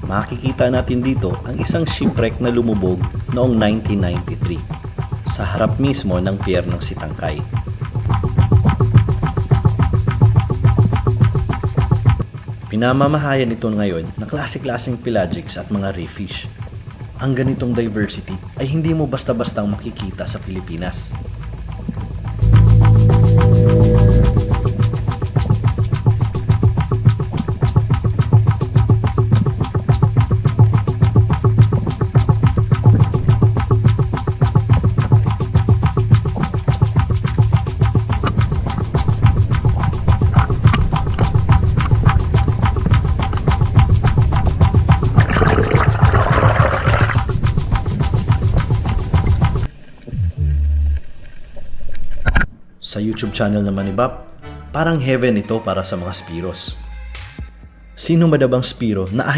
Makikita natin dito ang isang shipwreck na lumubog noong 1993 sa harap mismo ng pier ng Sitangkay. Pinamamahayan ito ngayon ng klase-klaseng pelagics at mga reef fish. Ang ganitong diversity ay hindi mo basta-bastang makikita sa Pilipinas. Sa YouTube channel naman ni Bap, parang heaven ito para sa mga Spiros. Sino ba dabang Spiro na ayaw